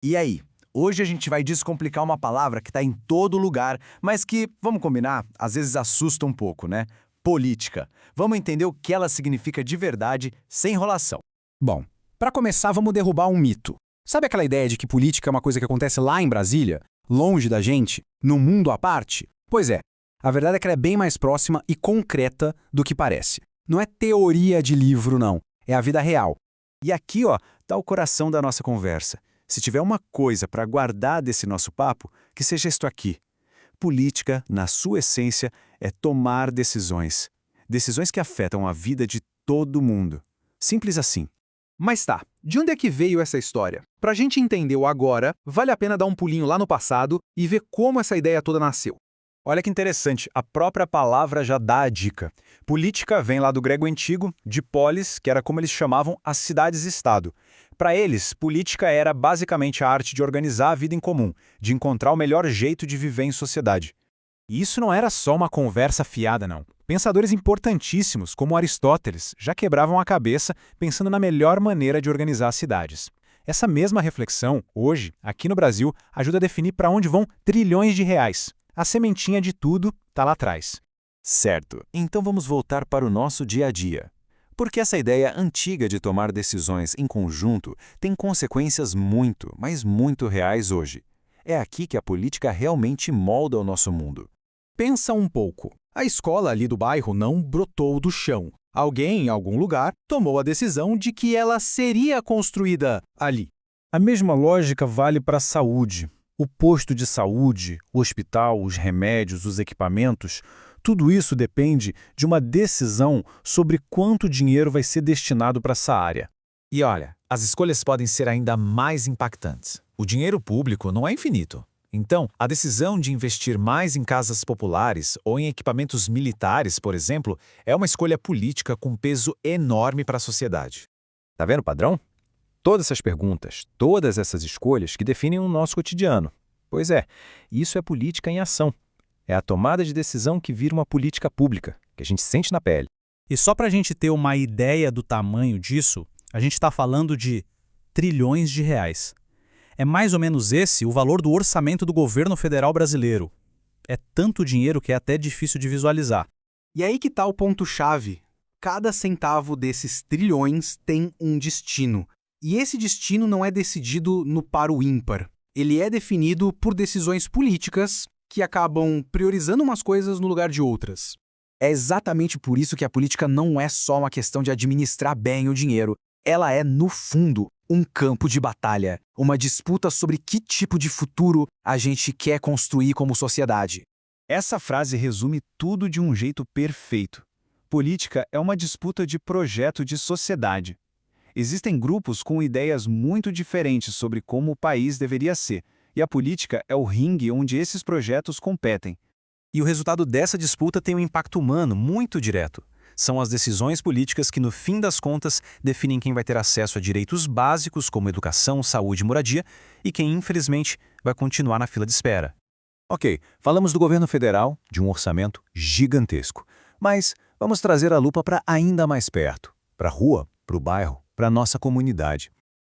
E aí? Hoje a gente vai descomplicar uma palavra que está em todo lugar, mas que, vamos combinar, às vezes assusta um pouco, né? Política. Vamos entender o que ela significa de verdade, sem enrolação. Bom, para começar, vamos derrubar um mito. Sabe aquela ideia de que política é uma coisa que acontece lá em Brasília, longe da gente, num mundo à parte? Pois é, a verdade é que ela é bem mais próxima e concreta do que parece. Não é teoria de livro, não. É a vida real. E aqui, ó, tá o coração da nossa conversa. Se tiver uma coisa para guardar desse nosso papo, que seja isto aqui. Política, na sua essência, é tomar decisões. Decisões que afetam a vida de todo mundo. Simples assim. Mas tá, de onde é que veio essa história? Pra gente entender o agora, vale a pena dar um pulinho lá no passado e ver como essa ideia toda nasceu. Olha que interessante, a própria palavra já dá a dica. Política vem lá do grego antigo, de polis, que era como eles chamavam as cidades-estado. Para eles, política era basicamente a arte de organizar a vida em comum, de encontrar o melhor jeito de viver em sociedade. E isso não era só uma conversa fiada, não. Pensadores importantíssimos, como Aristóteles, já quebravam a cabeça pensando na melhor maneira de organizar as cidades. Essa mesma reflexão, hoje, aqui no Brasil, ajuda a definir para onde vão trilhões de reais. A sementinha de tudo está lá atrás. Certo, então vamos voltar para o nosso dia a dia. Porque essa ideia antiga de tomar decisões em conjunto tem consequências muito, mas muito reais hoje. É aqui que a política realmente molda o nosso mundo. Pensa um pouco. A escola ali do bairro não brotou do chão. Alguém, em algum lugar, tomou a decisão de que ela seria construída ali. A mesma lógica vale para a saúde. O posto de saúde, o hospital, os remédios, os equipamentos, tudo isso depende de uma decisão sobre quanto dinheiro vai ser destinado para essa área. E olha, as escolhas podem ser ainda mais impactantes. O dinheiro público não é infinito. Então, a decisão de investir mais em casas populares ou em equipamentos militares, por exemplo, é uma escolha política com peso enorme para a sociedade. Tá vendo o padrão? Todas essas perguntas, todas essas escolhas que definem o nosso cotidiano. Pois é, isso é política em ação. É a tomada de decisão que vira uma política pública, que a gente sente na pele. E só para a gente ter uma ideia do tamanho disso, a gente está falando de trilhões de reais. É mais ou menos esse o valor do orçamento do governo federal brasileiro. É tanto dinheiro que é até difícil de visualizar. E aí que tá o ponto-chave. Cada centavo desses trilhões tem um destino. E esse destino não é decidido no par ou ímpar. Ele é definido por decisões políticas que acabam priorizando umas coisas no lugar de outras. É exatamente por isso que a política não é só uma questão de administrar bem o dinheiro. Ela é, no fundo, um campo de batalha, uma disputa sobre que tipo de futuro a gente quer construir como sociedade. Essa frase resume tudo de um jeito perfeito. Política é uma disputa de projeto de sociedade. Existem grupos com ideias muito diferentes sobre como o país deveria ser, e a política é o ringue onde esses projetos competem. E o resultado dessa disputa tem um impacto humano muito direto. São as decisões políticas que, no fim das contas, definem quem vai ter acesso a direitos básicos como educação, saúde e moradia, e quem, infelizmente, vai continuar na fila de espera. Ok, falamos do governo federal, de um orçamento gigantesco. Mas vamos trazer a lupa para ainda mais perto, para a rua, para o bairro, para a nossa comunidade.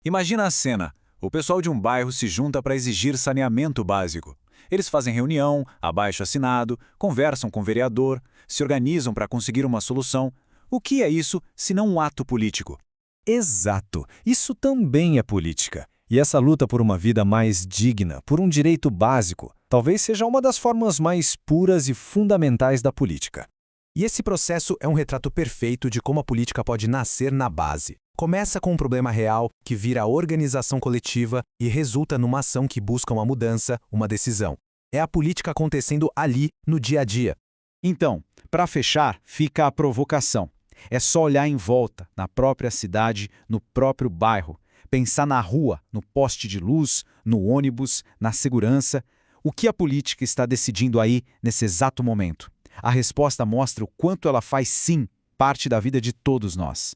Imagina a cena. O pessoal de um bairro se junta para exigir saneamento básico. Eles fazem reunião, abaixo-assinado, conversam com o vereador, se organizam para conseguir uma solução. O que é isso, se não um ato político? Exato, isso também é política. E essa luta por uma vida mais digna, por um direito básico, talvez seja uma das formas mais puras e fundamentais da política. E esse processo é um retrato perfeito de como a política pode nascer na base. Começa com um problema real que vira organização coletiva e resulta numa ação que busca uma mudança, uma decisão. É a política acontecendo ali, no dia a dia. Então, para fechar, fica a provocação. É só olhar em volta, na própria cidade, no próprio bairro. Pensar na rua, no poste de luz, no ônibus, na segurança. O que a política está decidindo aí, nesse exato momento? A resposta mostra o quanto ela faz, sim, parte da vida de todos nós.